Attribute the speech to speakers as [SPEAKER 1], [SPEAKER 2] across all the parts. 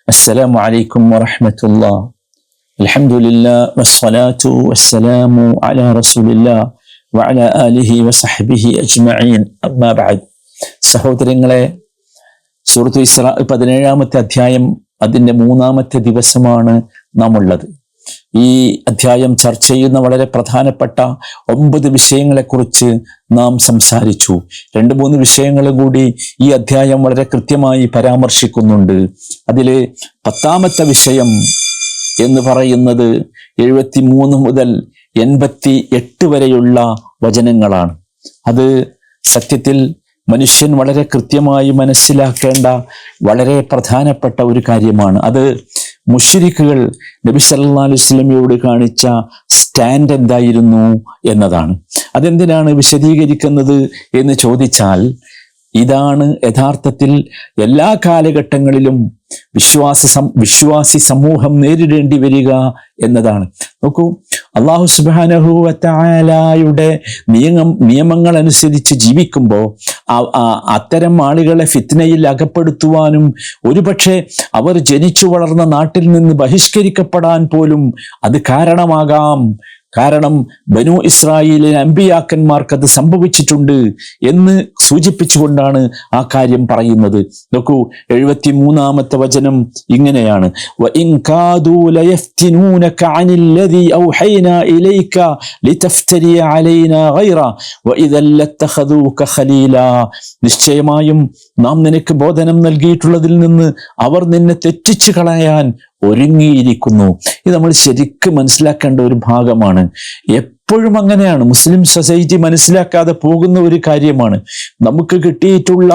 [SPEAKER 1] السلام عليكم ورحمة الله. الحمد لله والصلاة والسلام على رسول الله وعلى آله وصحبه أجمعين. أما بعد. സഹോദരങ്ങളെ, സൂറത്ത് ഇസ്രാ 17-ാമത്തെ അധ്യായം അതിൻ്റെ 3-ാമത്തെ ദിവസമാണ് നാം ഉള്ളത്. ഈ അധ്യായം ചർച്ച ചെയ്യുന്ന വളരെ പ്രധാനപ്പെട്ട 9 വിഷയങ്ങളെക്കുറിച്ച് നാം സംസാരിച്ചു. 2-3 വിഷയങ്ങൾ കൂടി ഈ അധ്യായം വളരെ കൃത്യമായി പരാമർശിക്കുന്നുണ്ട്. അതില് 10-ാമത്തെ വിഷയം എന്ന് പറയുന്നത് 73 മുതൽ 88 വരെയുള്ള വചനങ്ങളാണ്. അത് സത്യത്തിൽ മനുഷ്യൻ വളരെ കൃത്യമായി മനസ്സിലാക്കേണ്ട വളരെ പ്രധാനപ്പെട്ട ഒരു കാര്യമാണ്. അത് മുശ്രിക്കുകൾ നബി സല്ലല്ലാഹു അലൈഹി വസല്ലമയോട് കാണിച്ച സ്റ്റാൻഡ് എന്തായിരുന്നു എന്നതാണ്. അതെന്തിനാണ് വിശദീകരിക്കുന്നത് എന്ന് ചോദിച്ചാൽ, ഇതാണ് യഥാർത്ഥത്തിൽ എല്ലാ കാലഘട്ടങ്ങളിലും വിശ്വാസി സമൂഹം നേരിടേണ്ടി വരിക എന്നതാണ്. നോക്കൂ, അല്ലാഹു സുബ്ഹാനഹു വ തആലയുടെ നിയമങ്ങൾ അനുസരിച്ച് ജീവിക്കുമ്പോൾ അത്തരം ആളുകളെ ഫിത്നയിൽ അകപ്പെടുത്തുവാനും ഒരുപക്ഷെ അവർ ജനിച്ചു വളർന്ന നാട്ടിൽ നിന്ന് ബഹിഷ്കരിക്കപ്പെടാൻ പോലും അത് കാരണമാകാം. കാരണം ബനൂ ഇസ്രായേലിലെ അമ്പിയാക്കന്മാർക്ക് അത് സംഭവിച്ചിട്ടുണ്ട് എന്ന് സൂചിപ്പിച്ചുകൊണ്ടാണ് ആ കാര്യം പറയുന്നത്. നോക്കൂ, 73-ാമത്തെ വചനം ഇങ്ങനെയാണ്: വഇൻ കാദൂ ലയഫ്തിനൂനക അനില്ലദീ ഔഹൈനാ ഇലൈക ലിതഫ്തരി അലൈനാ ഗൈറ വഇദൽ ലത്തഖദൂക ഖലീലാ. നിശ്ചയമായും നാം നിനക്ക് ബോധനം നൽകിയിട്ടുള്ളതിൽ നിന്ന് അവർ നിന്നെ തെറ്റിച്ചു കളയാൻ ഒരുങ്ങിയിരിക്കുന്നു. ഇത് നമ്മൾ ശരിക്കും മനസ്സിലാക്കേണ്ട ഒരു ഭാഗമാണ്. എപ്പോഴും അങ്ങനെയാണ്. മുസ്ലിം സൊസൈറ്റി മനസ്സിലാക്കാതെ പോകുന്ന ഒരു കാര്യമാണ്. നമുക്ക് കിട്ടിയിട്ടുള്ള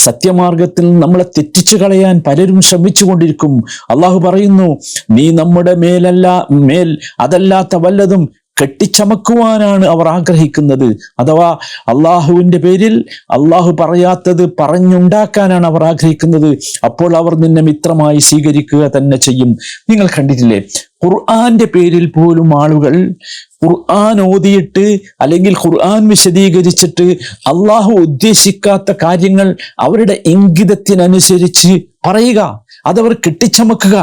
[SPEAKER 1] സത്യമാർഗത്തിൽ നമ്മളെ തെറ്റിച്ചു കളയാൻ പലരും ശ്രമിച്ചു കൊണ്ടിരിക്കും. അള്ളാഹു പറയുന്നു, നീ നമ്മുടെ മേൽ അതല്ലാത്ത വല്ലതും കെട്ടിച്ചമക്കുവാനാണ് അവർ ആഗ്രഹിക്കുന്നത്. അഥവാ അള്ളാഹുവിൻ്റെ പേരിൽ അള്ളാഹു പറയാത്തത് പറഞ്ഞുണ്ടാക്കാനാണ് അവർ ആഗ്രഹിക്കുന്നത്. അപ്പോൾ അവർ നിന്നെ മിത്രമായി സ്വീകരിക്കുക തന്നെ ചെയ്യും. നിങ്ങൾ കണ്ടിട്ടില്ലേ, ഖുർആന്റെ പേരിൽ പോലും ആളുകൾ ഖുർആൻ ഓതിയിട്ട് അല്ലെങ്കിൽ ഖുർആൻ വിശദീകരിച്ചിട്ട് അള്ളാഹു ഉദ്ദേശിക്കാത്ത കാര്യങ്ങൾ അവരുടെ ഇംഗിതത്തിനനുസരിച്ച് പറയുക, അതവർ കെട്ടിച്ചമക്കുക.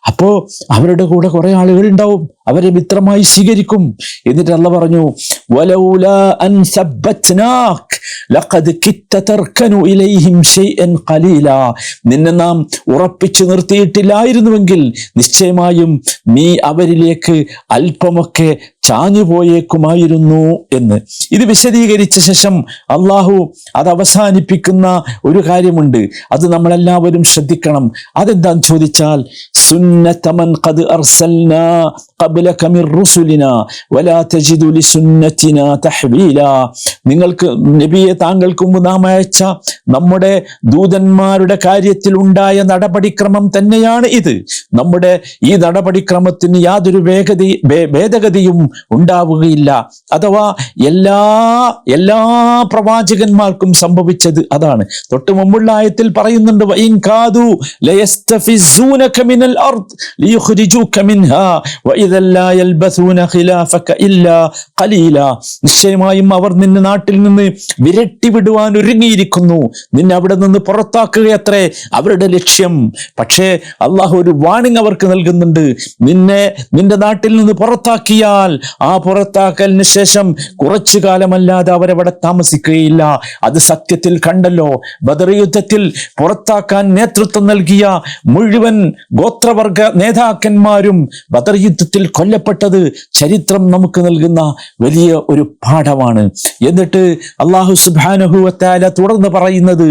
[SPEAKER 1] അപ്പോ അവരുടെ കൂടെ കുറെ ആളുകൾ ഉണ്ടാവും, അവരെ മിത്രമായി സ്വീകരിക്കും. എന്നിട്ട് അല്ലാഹു പറഞ്ഞു, വലൗലാ അൻ സബ്ബത്നാക് ലഖദ് കിത്ത തർകനു ഇലൈഹിം ഷൈഅൻ ഖലീലാ. നിന്നെ നാം ഉറപ്പിച്ചു നിർത്തിയിട്ടില്ലായിരുന്നുവെങ്കിൽ നിശ്ചയമായും നീ അവരിലേക്ക് അല്പമൊക്കെ ചാഞ്ഞുപോയേക്കുമായിരുന്നു എന്ന്. ഇത് വിശദീകരിച്ച ശേഷം അള്ളാഹു അത് അവസാനിപ്പിക്കുന്ന ഒരു കാര്യമുണ്ട്. അത് നമ്മളെല്ലാവരും ശ്രദ്ധിക്കണം. അതെന്താന്ന് ചോദിച്ചാൽ, സുന്നത മൻ ഖദ് അർസൽനാ ഖബ്ലക മിർ റുസുലിനാ വലാ തജിദു ലിസുന്നതിനാ തഹ്വീലാ. നിങ്ങൾക്ക് നബിയെ, താങ്കൾക്ക് മുമ്പ് നാം അയച്ച നമ്മുടെ ദൂതന്മാരുടെ കാര്യത്തിൽ ഉണ്ടായ നടപടിക്രമം തന്നെയാണ് ഇത്. നമ്മുടെ ഈ നടപടിക്രമത്തിന് യാതൊരു ഭേദഗതിയും ഉണ്ടാവുകയില്ല. അഥവാ എല്ലാ പ്രവാചകന്മാർക്കും സംഭവിച്ചത് അതാണ്. തൊട്ട് മുമ്പുള്ള ആയത്തിൽ പറയുന്നുണ്ട്, വഇൻ കാദൂ ലയസ്തഫിസൂനക മിനൽ അർദ് ലിയുഖ്രിജൂക മിൻഹാ വഇദൻ ലാ യൽബസൂന ഖിലാഫക ഇല്ലാ ഖലീലാ. നിശ്ചയമായും അവർ നിന്നെ നാട്ടിൽ നിന്ന് വിരട്ടി വിടുവാൻ ഒരുങ്ങിയിരിക്കുന്നു. നിന്നെ അവിടെ നിന്ന് പുറത്താക്കുകയത്രേ അവരുടെ ലക്ഷ്യം. പക്ഷേ അള്ളാഹു ഒരു വാണിംഗ് അവർക്ക് നൽകുന്നുണ്ട്. നിന്റെ നാട്ടിൽ നിന്ന് പുറത്താക്കിയാൽ ആ പുറത്താക്കലിന് ശേഷം കുറച്ചു കാലമല്ലാതെ അവരവിടെ താമസിക്കുകയില്ല. അത് സത്യത്തിൽ കണ്ടല്ലോ. ബദർ യുദ്ധത്തിൽ പുറത്താക്കാൻ നേതൃത്വം നൽകിയ മുഴുവൻ ഗോത്രവർഗ നേതാക്കന്മാരും ബദർ യുദ്ധത്തിൽ കൊല്ലപ്പെട്ടത് ചരിത്രം നമുക്ക് നൽകുന്ന വലിയ ഒരു പാഠമാണ്. എന്നിട്ട് അല്ലാഹു സുബ്ഹാനഹു വ തആല തുടർന്ന് പറയുന്നത്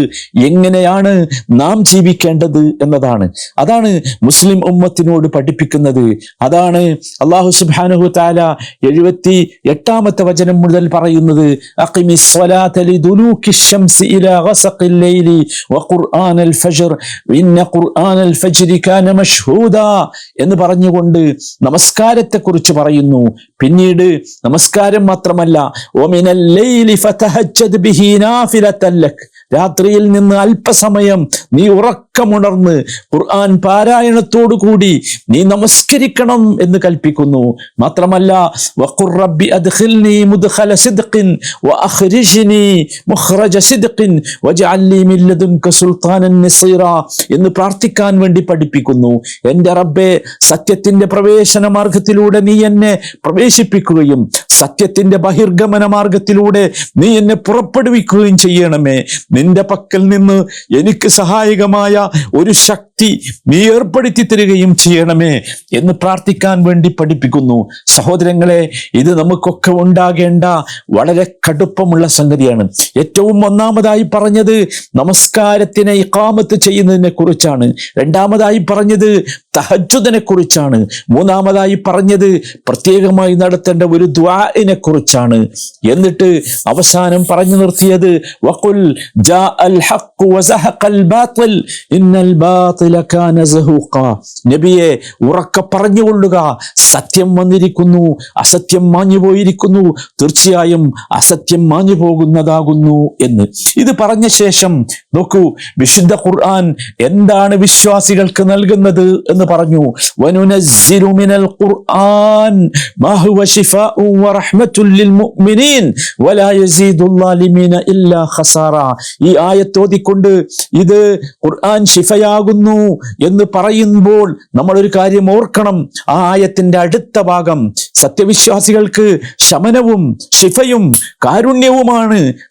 [SPEAKER 1] എങ്ങനെയാണ് നാം ജീവിക്കേണ്ടത് എന്നതാണ്. അതാണ് മുസ്ലിം ഉമ്മത്തിനോട് പഠിപ്പിക്കുന്നത്. അതാണ് അല്ലാഹു സുബ്ഹാനഹു വ തആല 78-ാമത്തെ വചനം മുതൽ പറയുന്നത്, അഖിമിസ് സ്വലാത ലിദുലൂകിശ് ശംസി ഇലാ ഗസഖിൽ ലൈലി വഖുർആനൽ ഫജ്ർ ഇന്ന ഖുർആനൽ ഫജ്രി കാന മശ്ഹൂദാ എന്ന് പറഞ്ഞുകൊണ്ട് നമസ്കാരത്തെക്കുറിച്ച് പറയുന്നു. പിന്നീട് നമസ്കാരം മാത്രമല്ല, വമിനൽ ലൈലി ഫതഹജ്ജദ് ബിഹി നാഫിലതൻ ലക് രാത്രിയിൽ നിന്ന് അല്പസമയം നീ ഉറക്കമുണർന്ന് ഖുർആൻ പാരായണത്തോടു കൂടി നീ നമസ്കരിക്കണം എന്ന് കൽപ്പിക്കുന്നു. മാത്രമല്ല വഖുർ റബ്ബി അദ്ഖിൽനി മുദ്ഖല സിദ്ഖിൻ വഅഖ്രിജ്നി മുഖ്റജ സിദ്ഖിൻ വജ്അൽ ലീ മിൻ ലദുൻക സുൽത്താനൻ നസീറ എന്ന് പ്രാർത്ഥിക്കാൻ വേണ്ടി പഠിപ്പിക്കുന്നു. എൻ്റെ റബ്ബേ, സത്യത്തിന്റെ പ്രവേശന മാർഗത്തിലൂടെ നീ എന്നെ പ്രവേശിപ്പിക്കുകയും സത്യത്തിന്റെ ബഹിർഗമന മാർഗത്തിലൂടെ നീ എന്നെ പുറപ്പെടുവിക്കുകയും ചെയ്യണമേ. നിന്റെ പക്കൽ നിന്ന് എനിക്ക് സഹായകമായ ഒരു ശക്തി നീ ഏർപ്പെടുത്തി തരികയും ചെയ്യണമേ എന്ന് പ്രാർത്ഥിക്കാൻ വേണ്ടി പഠിപ്പിക്കുന്നു. സഹോദരങ്ങളെ, ഇത് നമുക്കൊക്കെ ഉണ്ടാകേണ്ട വളരെ കടുപ്പമുള്ള സംഗതിയാണ്. ഏറ്റവും ഒന്നാമതായി പറഞ്ഞത് നമസ്കാരത്തിനെ ഇഖാമത്ത് ചെയ്യുന്നതിനെ കുറിച്ചാണ്. രണ്ടാമതായി പറഞ്ഞത് തഹജ്ജുദിനെ കുറിച്ചാണ്. മൂന്നാമതായി പറഞ്ഞത് പ്രത്യേകമായി നടത്തേണ്ട ഒരു ദുആഇനെ കുറിച്ചാണ്. എന്നിട്ട് അവസാനം പറഞ്ഞു നിർത്തിയത് വഖുൽ ജാഅൽ ഹഖ് വസഹഖൽ ബാതിൽ ഇന്നൽ ബാതില കാന സഹൂഖ. നബിയെ, ഉറക്കെ പറഞ്ഞുകൊള്ളുക, സത്യം വന്നിരിക്കുന്നു, അസത്യം മാഞ്ഞു പോയിരിക്കുന്നു, തീർച്ചയായും അസത്യം മാഞ്ഞു പോകുന്നതാകുന്നു എന്ന്. ഇത് പറഞ്ഞ ശേഷം നോക്കൂ, വിശുദ്ധ ഖുർആൻ എന്താണ് വിശ്വാസികൾക്ക് നൽകുന്നത് എന്ന് പറഞ്ഞു. വനുനസ്സിലു മിനൽ ഖുർആൻ മാ ഹുവ ശിഫാഉ വറഹ്മത്തുൽ ലിൽ മുഅ്മിനീൻ വലാ യസീദുൽ ളാലിമീന ഇല്ലാ ഖസാറ. ഈ ആയത്ത് ഓതിക്കൊണ്ട് ഇത് ഖുർആൻ ശിഫയാകുന്നു എന്ന് പറയുമ്പോൾ നമ്മൾ ഒരു കാര്യം ഓർക്കണം. ആ ആയത്തിന്റെ അടുത്ത ഭാഗം സത്യവിശ്വാസികൾക്ക് ശമനവും ശിഫയും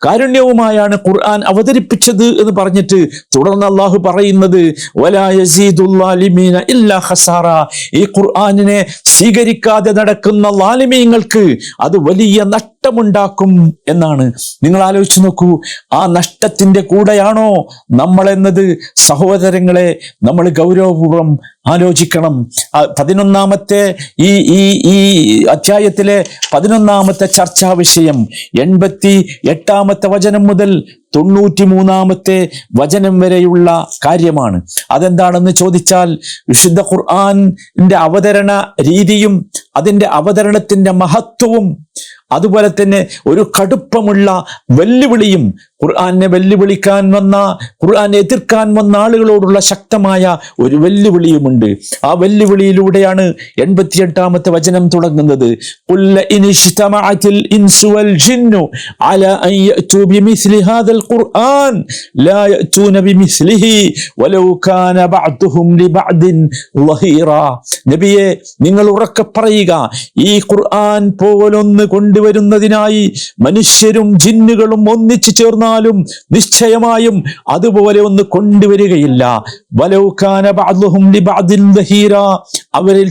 [SPEAKER 1] കാരുണ്യവുമായാണ് ഖുർആൻ അവതരിപ്പിച്ചത് എന്ന് പറഞ്ഞിട്ട് തുടർന്ന് അല്ലാഹു പറയുന്നത് വലാ യസീദുൽ ളാലിമീന ഇല്ലാ ഖസാറ. ഈ ഖുർആനിനെ സ്വീകരിക്കാതെ നടക്കുന്ന ളാലിമീങ്ങൾക്ക് അത് വലിയ നഷ്ടമുണ്ടാക്കും എന്നാണ്. നിങ്ങൾ ആലോചിച്ച് നോക്കൂ, ആ നഷ്ടത്തിന്റെ കൂടെയാണോ നമ്മൾ എന്നത് സഹോദരങ്ങളെ നമ്മൾ ഗൗരവപൂർവ്വം ആലോചിക്കണം. 11ാമത്തെ ഈ അധ്യായത്തിലെ 11ാമത്തെ ചർച്ചാ വിഷയം 88ാമത്തെ വചനം മുതൽ 93ാമത്തെ വചനം വരെയുള്ള കാര്യമാണ്. അതെന്താണെന്ന് ചോദിച്ചാൽ, വിശുദ്ധ ഖുർആന്റെ അവതരണ രീതിയും അതിന്റെ അവതരണത്തിന്റെ മഹത്വവും അതുപോലെ തന്നെ ഒരു കടുപ്പമുള്ള വെല്ലുവിളിയും, ഖുർആനെ വെല്ലുവിളിക്കാൻ വന്ന, ഖുർആനെ എതിർക്കാൻ വന്ന ആളുകളോടുള്ള ശക്തമായ ഒരു വെല്ലുവിളിയുമുണ്ട്. ആ വെല്ലുവിളിയിലൂടെയാണ് 88ാമത്തെ വചനം തുടങ്ങുന്നത്. ഖുൽ ഇനിജ്തമഅത്തിൽ ഇൻസു വൽ ജിന്നു അലാ അൻ യഅതു ബിമിസ്ലി ഹാദൽ ഖുർആൻ ലാ യഅതൂന ബിമിസ്ലിഹി വലൗ കാന ബഅദുഹും ലിബഅദിൻ ളഹീറ. നബിയെ, നിങ്ങൾ ഉറക്കെ പറയുക, ഈ ഖുർആൻ പോലൊന്ന് കൊണ്ടുവരുന്നതിനായി മനുഷ്യരും ജിന്നുകളും ഒന്നിച്ചു ചേർന്നാലും നിശ്ചയമായും അതുപോലെ ഒന്ന് കൊണ്ടുവരികയില്ല. വലൗ കാന ബഅദുഹും ലിബഅദിൻ ളഹീറ, അവരിൽ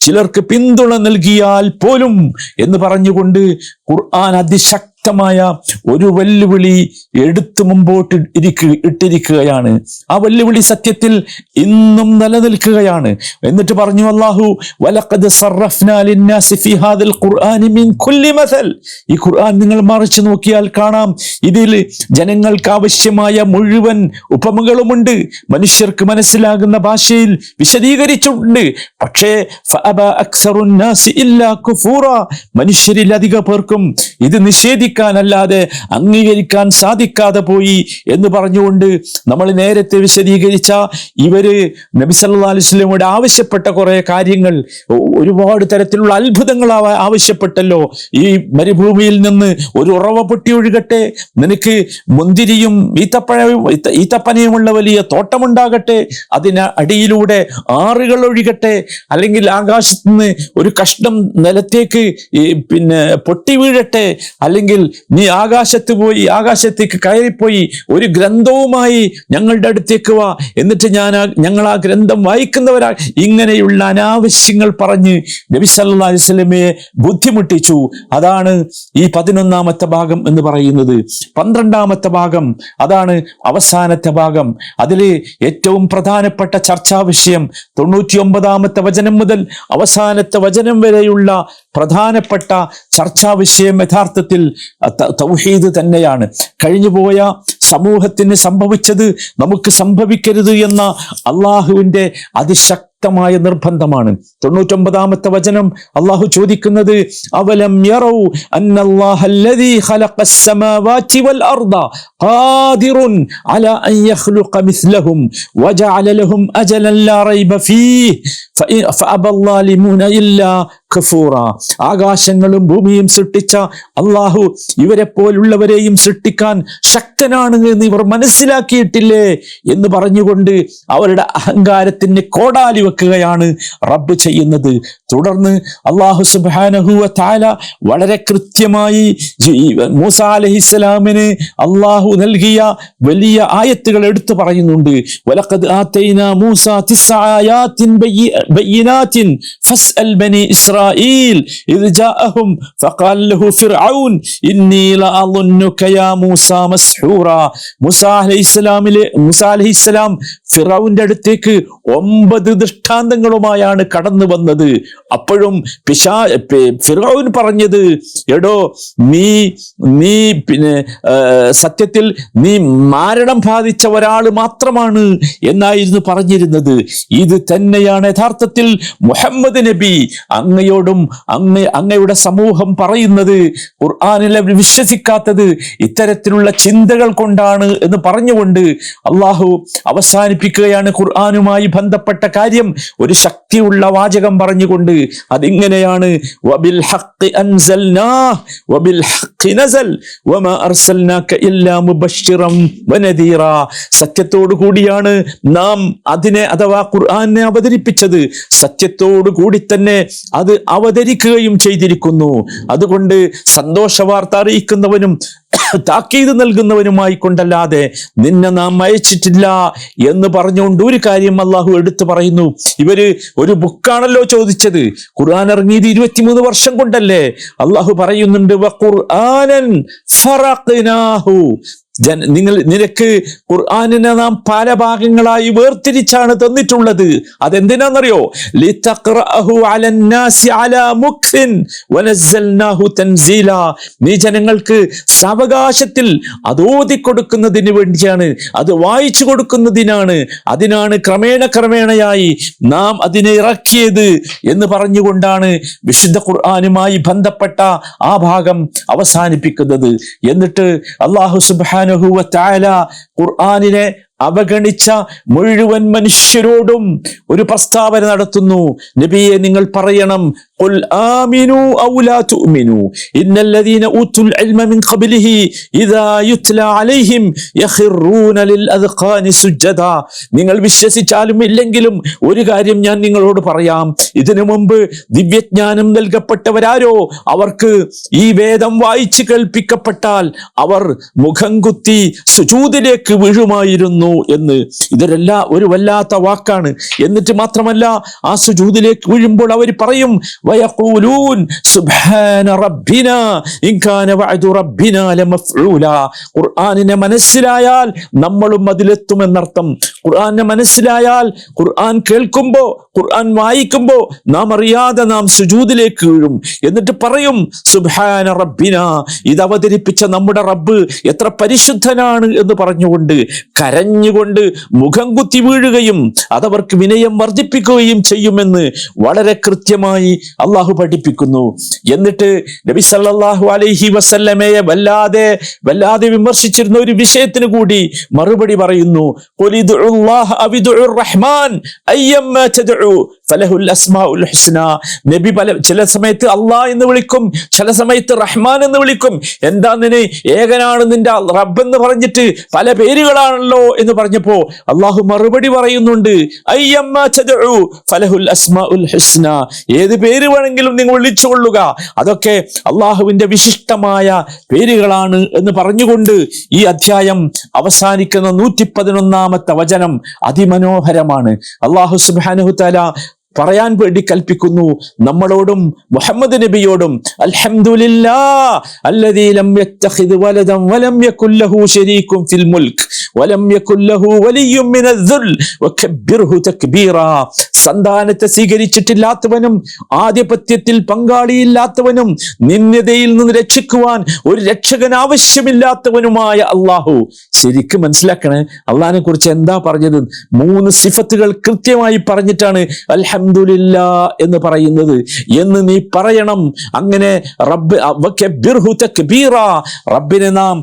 [SPEAKER 1] ചിലർക്ക് പിന്തുണ നൽകിയാൽ പോലും എന്ന് പറഞ്ഞുകൊണ്ട് ഖുർആൻ അതിശക്തമായ ഒരു വെല്ലുവിളി എടുത്തു മുമ്പോട്ട് ഇട്ടിരിക്കുകയാണ്. ആ വെല്ലുവിളി സത്യത്തിൽ ഇന്നും നിലനിൽക്കുകയാണ്. എന്നിട്ട് പറഞ്ഞു അല്ലാഹു, വലഖദ് സർറഫ്നാ ലിന്നാസി ഫീ ഹാദൽ ഖുർആനി മിൻ കുല്ലി മസൽ. ഈ ഖുർആൻ നിങ്ങൾ മറിച്ചു നോക്കിയാൽ കാണാം, ഇതിൽ ജനങ്ങൾക്ക് ആവശ്യമായ മുഴുവൻ ഉപമകളുമുണ്ട്, മനുഷ്യർക്ക് മനസ്സിലാകുന്ന ഭാഷയിൽ വിശദീകരിച്ചിട്ടുണ്ട്. പക്ഷേ ഫഅബാ അക്സറുൻ നാസി ഇല്ലാ കുഫൂറ, മനുഷ്യരിൽ അധിക പേർക്കും ഇത് നിഷേധിക്കാനല്ലാതെ അംഗീകരിക്കാൻ സാധിക്കാതെ പോയി എന്ന് പറഞ്ഞുകൊണ്ട് നമ്മൾ നേരത്തെ വിശദീകരിച്ച ഇവര് നബി സല്ലല്ലാഹു അലൈഹി വസല്ലമയോട് ആവശ്യപ്പെട്ട കുറെ കാര്യങ്ങൾ, ഒരുപാട് തരത്തിലുള്ള അത്ഭുതങ്ങൾ ആവശ്യപ്പെട്ടല്ലോ. ഈ മരുഭൂമിയിൽ നിന്ന് ഒരു ഉറവ പൊട്ടി ഒഴുകട്ടെ, നിനക്ക് മുന്തിരിയും ഈത്തപ്പനയുമുള്ള വലിയ തോട്ടമുണ്ടാകട്ടെ, അതിന് അടിയിലൂടെ ആറുകൾ ഒഴുകട്ടെ, അല്ലെങ്കിൽ ആകാശത്ത് നിന്ന് ഒരു കഷ്ണം നിലത്തേക്ക് പൊട്ടി വീഴട്ടെ, അല്ലെങ്കിൽ നീ ആകാശത്തേക്ക് കയറിപ്പോയി ഒരു ഗ്രന്ഥവുമായി ഞങ്ങളുടെ അടുത്തേക്ക് വാ, എന്നിട്ട് ഞങ്ങൾ ആ ഗ്രന്ഥം വായിക്കുന്നവരാ. ഇങ്ങനെയുള്ള അനാവശ്യങ്ങൾ പറഞ്ഞ് നബി സല്ലല്ലാഹു അലൈഹി വസല്ലമയെ ബുദ്ധിമുട്ടിച്ചു. അതാണ് ഈ 11ാമത്തെ ഭാഗം എന്ന് പറയുന്നത്. 12ാമത്തെ ഭാഗം, അതാണ് അവസാനത്തെ ഭാഗം. അതിൽ ഏറ്റവും പ്രധാനപ്പെട്ട ചർച്ചാ വിഷയം 99ാമത്തെ വചനം മുതൽ അവസാനത്തെ വചനം വരെയുള്ള പ്രധാനപ്പെട്ട ചർച്ചാ വിഷയം യഥാർത്ഥത്തിൽ തൗഹീദ് തന്നെയാണ്. കഴിഞ്ഞുപോയ സമൂഹത്തിന് സംഭവിച്ചത് നമുക്ക് സംഭവിക്കരുത് എന്ന അള്ളാഹുവിൻ്റെ ശക്തമായ നിർബന്ധമാണ്. 99-ാമത്തെ വചനം അള്ളാഹു ചോദിക്കുന്നത് അവലം യറൗ അന്നല്ലാഹല്ലദീ ഖലഖസ് സമാവാതി വൽ അർദ ഖാദിറുൻ അലാ അൻ യഖ്ലുഖ മിസ്ലഹും വജഅല ലഹും അജലൻ ലാ റൈബ ഫീഹി ഫഅബല്ലാലിമൂന ഇല്ലാ കഫൂറ. ആകാശങ്ങളും ഭൂമിയും സൃഷ്ടിച്ച അള്ളാഹു ഇവരെ പോലുള്ളവരെയും സൃഷ്ടിക്കാൻ ശക്തനാണ് എന്ന് ഇവർ മനസ്സിലാക്കിയിട്ടില്ലേ എന്ന് പറഞ്ഞുകൊണ്ട് അവരുടെ അഹങ്കാരത്തിന് കോടാലി വെക്കുകയാണ് റബ്ബ് ചെയ്യുന്നത്. തുടർന്ന് അള്ളാഹു സുബ്ഹാനഹു വ തആല വളരെ കൃത്യമായി മൂസാ അലൈഹിസ്സലാമിന് അള്ളാഹു നൽകിയ വലിയ ആയത്തുകൾ എടുത്തു പറയുന്നുണ്ട്. വലഖദ് ആതൈനാ മൂസാ 9 ആയാത്തിൻ ബയ്യിനാത്തിൻ ഫസ്അൽ ബനി ഇസ്രായീൽ ഇദ് ജാഅഹും ഫഖാല ലഹു ഫിർഔൻ ഇന്നി ലഅظنക യാ മൂസാ മസ്ഹൂറാ. മൂസാ അലൈഹിസ്സലാം ഫിർഔന്റെ അടുത്തേക്ക് 9 ദൃഷ്ടാന്തങ്ങളുമായാണ് കടന്നു വന്നത്. അപ്പോഴും ഫിർഔൻ പറഞ്ഞത്, എടോ നീ പിന്നെ സത്യത്തിൽ നീ മാരണം ബാധിച്ച ഒരാൾ മാത്രമാണ് എന്നായിരുന്നു പറഞ്ഞിരുന്നത്. ഇത് തന്നെയാണ് യഥാർത്ഥത്തിൽ മുഹമ്മദ് നബി അങ്ങയോടും അങ്ങയുടെ സമൂഹം പറയുന്നത്. ഖുർആനിൽ അവർ വിശ്വസിക്കാത്തത് ഇത്തരത്തിലുള്ള ചിന്തകൾ കൊണ്ടാണ് എന്ന് പറഞ്ഞുകൊണ്ട് അള്ളാഹു അവസാനിപ്പിക്കുകയാണ് ഖുർആനുമായി ബന്ധപ്പെട്ട കാര്യം ഒരു ശക്തിയുള്ള വാചകം പറഞ്ഞുകൊണ്ട്. അതിങ്ങനെയാണ് വബിൽ ഹഖ് അൻസൽനാഹ് വബിൽ ഹഖ് നസൽ വമാ അർസൽനാക ഇല്ലാ മുബശ്ശിറൻ വനദീറ. സത്യത്തോടു കൂടിയാണ് നാം അതിനെ അഥവാ ഖുർആനെ അവതരിപ്പിച്ചത്. സത്യത്തോടു കൂടി തന്നെ അത് അവതരിക്കുകയും ചെയ്തിരിക്കുന്നു. അതുകൊണ്ട് സന്തോഷ വാർത്ത അറിയിക്കുന്നവനും താക്കീത് നൽകുന്നവനുമായി കൊണ്ടല്ലാതെ നിന്നെ നാം അയച്ചിട്ടില്ല എന്ന് പറഞ്ഞുകൊണ്ട് ഒരു കാര്യം അള്ളാഹു എടുത്തു പറയുന്നു. ഇവര് ഒരു ബുക്കാണല്ലോ ചോദിച്ചത്. ഖുർആൻ ഇറങ്ങിയത് 23 വർഷം കൊണ്ടല്ലേ. അള്ളാഹു പറയുന്നുണ്ട് വഖുർആനൻ ഫറഖ്നാഹു. നിനക്ക് ഖുർആനിനെ നാം പല ഭാഗങ്ങളായി വേർതിരിച്ചാണ് തന്നിട്ടുള്ളത്. അതെന്തിനാണെന്നറിയോ? ലിതഖറഅഹു അലന്നാസി അലാ മുക്സിൻ വനസ്സൽനാഹു തൻസീലാ. നീ ജനങ്ങൾക്ക് സാവകാശത്തിൽ അത് ഓതി കൊടുക്കുന്നതിന് വേണ്ടിയാണ്, അത് വായിച്ചു കൊടുക്കുന്നതിനാണ്. അതിനാണ് ക്രമേണയായി നാം അതിനെ ഇറക്കിയത് എന്ന് പറഞ്ഞുകൊണ്ടാണ് വിശുദ്ധ ഖുർആനുമായി ബന്ധപ്പെട്ട ആ ഭാഗം അവസാനിപ്പിക്കുന്നത്. എന്നിട്ട് അല്ലാഹു സുബ്ഹാനഹു വ തആല ഖുർആനിനെ അവഗണിച്ച മുഴുവൻ മനുഷ്യരോടും ഒരു പ്രസ്താവന നടത്തുന്നു. നബിയെ, നിങ്ങൾ പറയണം, ഖുൽ ആമിനു ഔ ലാ തുഅ്മിനു ഇന്നല്ലദീന ഊതുൽ ഇൽമ മിൻ ഖബ്ലിഹി ഇദാ യുത്ലാ അലൈഹിം യഖിറൂന ലിൽ അദ്ഖാനി സുജ്ജദാ. നിങ്ങൾ വിശ്വസിച്ചാലും ഇല്ലെങ്കിലും ഒരു കാര്യം ഞാൻ നിങ്ങളോട് പറയാം. ഇതിനു മുമ്പ് ദിവ്യജ്ഞാനം നൽകപ്പെട്ടവരാരോ അവർക്ക് ഈ വേദം വായിച്ചു കേൾപ്പിക്കപ്പെട്ടാൽ അവർ മുഖം കുത്തി സുജൂദിലേക്ക് വീഴുമായിരുന്നു എന്ന്. ഇതൊരെല്ലാം ഒരു വല്ലാത്ത വാക്കാണ്. എന്നിട്ട് മാത്രമല്ല, ആ സുജൂദിലേക്ക് വീഴുമ്പോൾ അവർ പറയും വയഖൂലൂൻ സുബ്ഹാന റബ്ബിനാ ഇൻ കാന വഅദു റബ്ബിനാ ലമഫ്ഊലാ. ഖുർആനിനെ മനസ്സിലായാൽ നമ്മളും അതിലെത്തുമെന്നർത്ഥം. ഖുർആനെ മനസ്സിലായാൽ, ഖുർആൻ കേൾക്കുമ്പോ, ഖുർആൻ വായിക്കുമ്പോ നാം അറിയാതെ നാം സുജൂദിലേക്ക് വീഴും. എന്നിട്ട് പറയും സുബ്ഹാന റബ്ബിനാ. ഇത് അവതരിപ്പിച്ച നമ്മുടെ റബ്ബ് എത്ര പരിശുദ്ധനാണ് എന്ന് പറഞ്ഞുകൊണ്ട് കരഞ്ഞുകൊണ്ട് മുഖം കുത്തി വീഴുകയും അതവർക്ക് വിനയം വർദ്ധിപ്പിക്കുകയും ചെയ്യുമെന്ന് വളരെ കൃത്യമായി അള്ളാഹു പഠിപ്പിക്കുന്നു. എന്നിട്ട് നബി സല്ലല്ലാഹു അലൈഹി വസല്ലമയെ വല്ലാതെ വിമർശിച്ചിരുന്ന ഒരു വിഷയത്തിന് കൂടി മറുപടി പറയുന്നു. നബി ചില സമയത്ത് അള്ളാഹ് എന്ന് വിളിക്കും, ചില സമയത്ത് റഹ്മാൻ എന്ന് വിളിക്കും. എന്താ നിന്നെ ഏകനാണ് നിന്റെ റബ്ബ് എന്ന് പറഞ്ഞിട്ട് പല പേരുകളാണല്ലോ എന്ന് പറഞ്ഞപ്പോ അള്ളാഹു മറുപടി പറയുന്നുണ്ട്, ഏത് പേര് വേണമെങ്കിലും നിങ്ങൾ വിളിച്ചുകൊള്ളുക, അതൊക്കെ അള്ളാഹുവിന്റെ വിശിഷ്ടമായ പേരുകളാണ് എന്ന് പറഞ്ഞുകൊണ്ട് ഈ അധ്യായം അവസാനിക്കുന്ന 111-ാമത്തെ വചനം അതിമനോഹരമാണ്. അള്ളാഹു സുബ്ഹാനഹു തആല പറയാൻ വേണ്ടി കൽപ്പിക്കുന്നു നമ്മളോടും മുഹമ്മദ് നബിയോടും. അൽഹംദുലില്ലാഹ് അല്ലദീ ലം യത്തഖിദ് വലദൻ വലം യകുൽ ലഹു ശരീകുൻ ഫിൽ മുൽക്ക് വലം യകുൽ ലഹു വലിയ്യുൻ മിനൽ ദുൽ വകബ്ബിർഹു തക്ബീറാ. സന്താനത്തെ സ്വീകരിച്ചിട്ടില്ലാത്തവനും ആധിപത്യത്തിൽ പങ്കാളിയില്ലാത്തവനും നിന്ദ്യതയിൽ നിന്ന് രക്ഷിക്കുവാൻ ഒരു രക്ഷകൻ ആവശ്യമില്ലാത്തവനുമായ അള്ളാഹു. ശരിക്കും മനസ്സിലാക്കണേ, അള്ളാഹിനെ കുറിച്ച് എന്താ പറഞ്ഞത്? 3 സിഫത്തുകൾ കൃത്യമായി പറഞ്ഞിട്ടാണ് അൽഹംദുലില്ലാ എന്ന് പറയുന്നത് എന്ന് നീ പറയണം. അങ്ങനെ റബ്ബിനെ നാം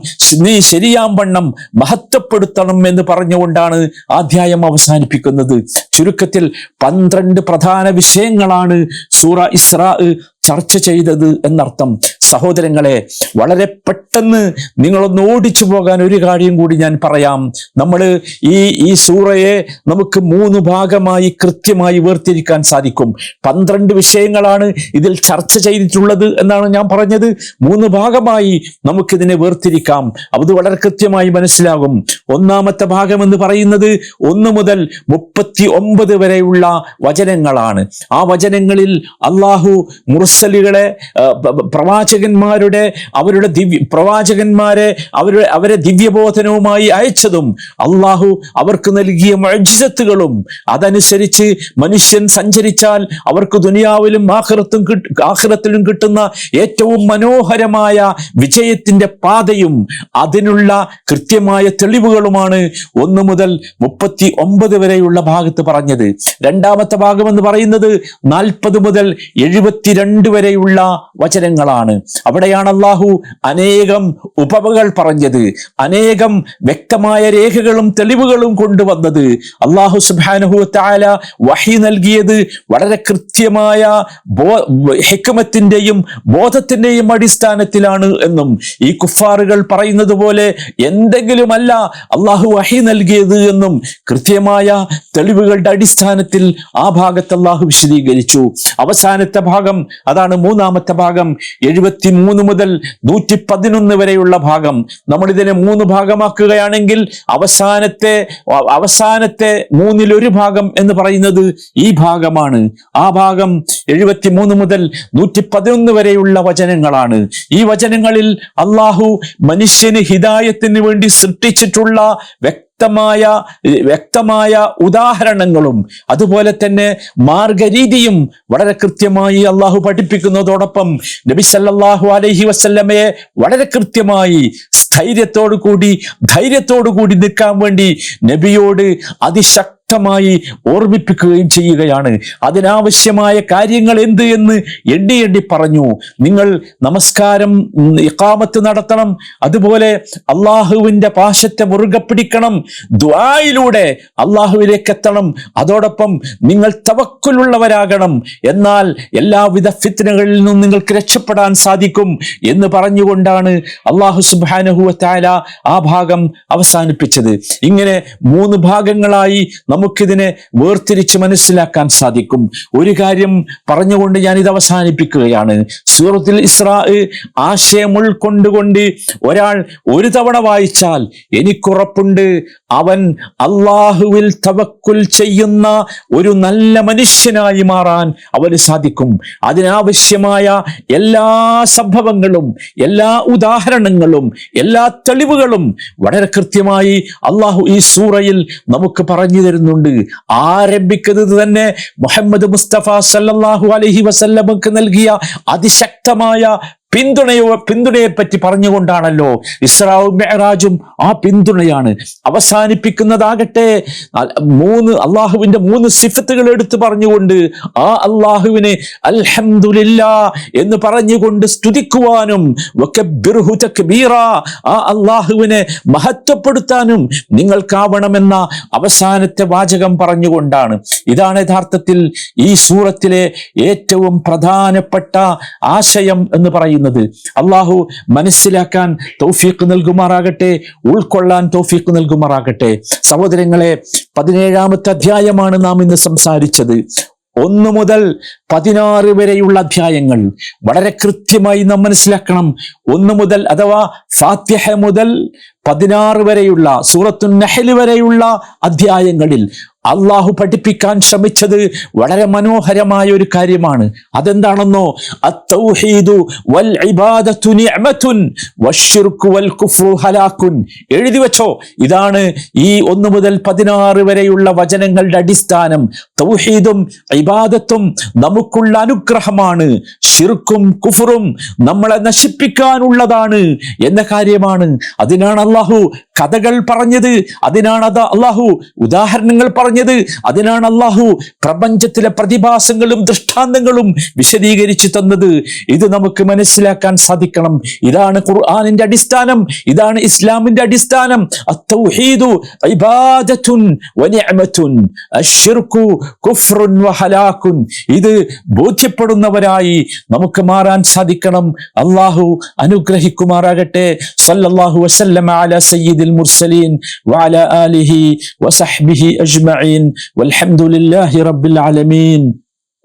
[SPEAKER 1] നീ ശരിയാം വണ്ണം മഹത്വപ്പെടുത്തണം എന്ന് പറഞ്ഞുകൊണ്ടാണ് അധ്യായം അവസാനിപ്പിക്കുന്നത്. ചുരുക്കത്തിൽ 12 പ്രധാന വിഷയങ്ങളാണ് സൂറ ഇസ്രാ ചർച്ച ചെയ്തത് എന്നർത്ഥം. സഹോദരങ്ങളെ, വളരെ പെട്ടെന്ന് നിങ്ങളൊന്ന് ഓടിച്ചു പോകാൻ ഒരു കാര്യം കൂടി ഞാൻ പറയാം. നമ്മൾ ഈ സൂറയെ നമുക്ക് 3 ഭാഗമായി കൃത്യമായി വേർതിരിക്കാൻ സാധിക്കും. 12 വിഷയങ്ങളാണ് ഇതിൽ ചർച്ച ചെയ്തിട്ടുള്ളത് എന്നാണ് ഞാൻ പറഞ്ഞത്. 3 ഭാഗമായി നമുക്കിതിനെ വേർതിരിക്കാം. അത് വളരെ കൃത്യമായി മനസ്സിലാകും. ഒന്നാമത്തെ ഭാഗം എന്ന് പറയുന്നത് 1 മുതൽ 39 വരെയുള്ള വചനങ്ങളാണ്. ആ വചനങ്ങളിൽ അള്ളാഹു മുർസലുകളെ, പ്രവാചകന്മാരുടെ അവരെ ദിവ്യബോധനവുമായി അയച്ചതും അള്ളാഹു അവർക്ക് നൽകിയ മുഅ്ജിസത്തുകളും അതനുസരിച്ച് മനുഷ്യൻ സഞ്ചരിച്ചാൽ അവർക്ക് ദുനിയാവിലും ആഖിറത്തിലും കിട്ടുന്ന ഏറ്റവും മനോഹരമായ വിജയത്തിന്റെ പാതയും അതിനുള്ള കൃത്യമായ തെളിവുകളുമാണ് 1 മുതൽ 39 വരെയുള്ള ഭാഗത്ത് പറഞ്ഞത്. രണ്ടാമത്തെ ഭാഗം എന്ന് പറയുന്നത് 40 മുതൽ 72 വരെയുള്ള വചനങ്ങളാണ്. അവിടെയാണ് അള്ളാഹു അനേകം ഉപമകൾ പറഞ്ഞത്, അനേകം വ്യക്തമായ രേഖകളും തെളിവുകളും കൊണ്ടുവന്നത്. അള്ളാഹു സുബ്ഹാനഹു വ തആല വഹി നൽകിയത് വളരെ കൃത്യമായ ഹിക്മത്തിന്റെയും ബോധത്തിന്റെയും അടിസ്ഥാനത്തിലാണ് എന്നും ഈ കുഫാറുകൾ പറയുന്നത് പോലെ എന്തെങ്കിലുമല്ല അള്ളാഹു വഹി നൽകിയത് എന്നും കൃത്യമായ തെളിവുകളുടെ അടിസ്ഥാനത്തിൽ ആ ഭാഗത്ത് അള്ളാഹു വിശദീകരിച്ചു. അവസാനത്തെ ഭാഗം, അതാണ് 3-ാമത്തെ ഭാഗം, 73 മുതൽ 111 വരെയുള്ള ഭാഗം. നമ്മൾ ഇതിനെ 3 ഭാഗമാക്കുകയാണെങ്കിൽ അവസാനത്തെ 1/3 ഭാഗം എന്ന് പറയുന്നത് ഈ ഭാഗമാണ്. ആ ഭാഗം 73 മുതൽ 111 വരെയുള്ള വചനങ്ങളാണ്. ഈ വചനങ്ങളിൽ അള്ളാഹു മനുഷ്യന് ഹിദായത്തിന് വേണ്ടി സൃഷ്ടിച്ചിട്ടുള്ള വ്യക്തമായ ഉദാഹരണങ്ങളും അതുപോലെ തന്നെ മാർഗരീതിയും വളരെ കൃത്യമായി അള്ളാഹു പഠിപ്പിക്കുന്നതോടൊപ്പം നബി സല്ലല്ലാഹു അലൈഹി വസല്ലമയെ വളരെ കൃത്യമായി ധൈര്യത്തോടു കൂടി നിൽക്കാൻ വേണ്ടി നബിയോട് അതിശക്തമായി ഓർമ്മിപ്പിക്കുകയും ചെയ്യുകയാണ്. അതിനാവശ്യമായ കാര്യങ്ങൾ എന്ത് എന്ന് എണ്ണി പറഞ്ഞു. നിങ്ങൾ നമസ്കാരം ഇഖാമത്ത് നടത്തണം, അതുപോലെ അള്ളാഹുവിന്റെ പാശത്തെ മുറുകെ പിടിക്കണം, ദുആയിലൂടെ അള്ളാഹുവിലേക്ക് എത്തണം, അതോടൊപ്പം നിങ്ങൾ തവക്കുലുള്ളവരാകണം, എന്നാൽ എല്ലാവിധ ഫിത്നകളിൽ നിന്നും നിങ്ങൾക്ക് രക്ഷപ്പെടാൻ സാധിക്കും എന്ന് പറഞ്ഞുകൊണ്ടാണ് അള്ളാഹു സുബ്ഹാനഹു വ തആല ആ ഭാഗം അവസാനിപ്പിച്ചത്. ഇങ്ങനെ 3 ഭാഗങ്ങളായി നമുക്കിതിനെ വേർതിരിച്ച് മനസ്സിലാക്കാൻ സാധിക്കും. ഒരു കാര്യം പറഞ്ഞുകൊണ്ട് ഞാൻ ഇത് അവസാനിപ്പിക്കുകയാണ്. സൂറത്തുൽ ഇസ്രാ ആശയം ഉൾക്കൊണ്ടുകൊണ്ട് ഒരാൾ ഒരു തവണ വായിച്ചാൽ എനിക്കുറപ്പുണ്ട് അവൻ അള്ളാഹുവിൽ തവക്കുൽ ചെയ്യുന്ന ഒരു നല്ല മനുഷ്യനായി മാറാൻ അവന് സാധിക്കും. അതിനാവശ്യമായ എല്ലാ സംഭവങ്ങളും, എല്ലാ ഉദാഹരണങ്ങളും, എല്ലാ തെളിവുകളും വളരെ കൃത്യമായി അള്ളാഹു ഈ സൂറയിൽ നമുക്ക് പറഞ്ഞു തരുന്നുണ്ട്. ആരംഭിക്കുന്നത് തന്നെ മുഹമ്മദ് മുസ്തഫ സല്ലല്ലാഹു അലൈഹി വസല്ലമക്ക് നൽകിയ അതിശക്തമായ പിന്തുണയെ പറ്റി പറഞ്ഞുകൊണ്ടാണല്ലോ. ഇസ്രാവും മിഅ്റാജും ആ പിന്തുണയാണ്. അവസാനിപ്പിക്കുന്നതാകട്ടെ അള്ളാഹുവിന്റെ 3 സിഫത്തുകൾ എടുത്തു പറഞ്ഞുകൊണ്ട് ആ അള്ളാഹുവിനെ അൽഹംദുലില്ലാ എന്ന് പറഞ്ഞുകൊണ്ട് സ്തുതിക്കുവാനും വകബ്ബിർഹു തക്ബീറാ ആ അള്ളാഹുവിനെ മഹത്വപ്പെടുത്താനും നിങ്ങൾക്കാവണമെന്ന അവസാനത്തെ വാചകം പറഞ്ഞുകൊണ്ടാണ്. ഇതാണ് യഥാർത്ഥത്തിൽ ഈ സൂറത്തിലെ ഏറ്റവും പ്രധാനപ്പെട്ട ആശയം എന്ന് പറയുന്നത്. അള്ളാഹു മനസ്സിലാക്കാൻ തൗഫീഖ് നൽകുമാറാകട്ടെ, ഉൾക്കൊള്ളാൻ തൗഫീഖ് നൽകുമാറാകട്ടെ. സഹോദരങ്ങളെ, 17-ാമത്തെ അധ്യായമാണ് നാം ഇന്ന് സംസാരിച്ചത്. 1 മുതൽ 16 വരെയുള്ള അധ്യായങ്ങൾ വളരെ കൃത്യമായി നാം മനസ്സിലാക്കണം. 1 മുതൽ അഥവാ ഫാത്തിഹ മുതൽ 16 വരെയുള്ള സൂറത്തുൻ നഹ്ൽ വരെയുള്ള അധ്യായങ്ങളിൽ അള്ളാഹു പഠിപ്പിക്കാൻ ശ്രമിച്ചത് വളരെ മനോഹരമായ ഒരു കാര്യമാണ്. അതെന്താണെന്നോ, അത്തൗഹീദു വൽ ഇബാദത്തു നിഅമത്തുൻ വശ്ശിർക്കു വൽ കുഫ്റു ഹലാക്കുൻ. എഴുതി വെച്ചോ, ഇതാണ് ഈ 1 മുതൽ 16 വരെയുള്ള വചനങ്ങളുടെ അടിസ്ഥാനം. തൗഹീദും ഇബാദത്തും നമുക്കുള്ള അനുഗ്രഹമാണ്, ശിർക്കും കുഫറും നമ്മളെ നശിപ്പിക്കാനുള്ളതാണ് എന്ന കാര്യമാണ്. അതിനാണ് അള്ളാഹു കഥകൾ പറഞ്ഞത്, അതിനാണ് അള്ളാഹു ഉദാഹരണങ്ങൾ പറഞ്ഞത്, അതിനാണ് അള്ളാഹു പ്രപഞ്ചത്തിലെ പ്രതിഭാസങ്ങളും ദൃഷ്ടാന്തങ്ങളും വിശദീകരിച്ചു തന്നത്. ഇത് നമുക്ക് മനസ്സിലാക്കാൻ സാധിക്കണം. ഇതാണ് ഖുർആനിന്റെ അടിസ്ഥാനം, ഇതാണ് ഇസ്ലാമിന്റെ അടിസ്ഥാനം. അത്തൗഹീദു ഇബാദത്തുൻ വനിഅമത്തുൻ അശ്ശിർക്കു കുഫ്റുൻ വഹലാക്കുൻ. ഇത് ബോധ്യപ്പെടുന്നവരായി നമുക്ക് മാറാൻ സാധിക്കണം. അള്ളാഹു അനുഗ്രഹിക്കുമാറാകട്ടെ. സല്ലല്ലാഹു വസല്ലമ അലാ സയ്യിദിൽ മുർസലീൻ വഅലാ ആലിഹി വസഹ്ബിഹി അജ്മഈൻ വൽഹംദുലില്ലാഹി റബ്ബിൽ ആലമീൻ.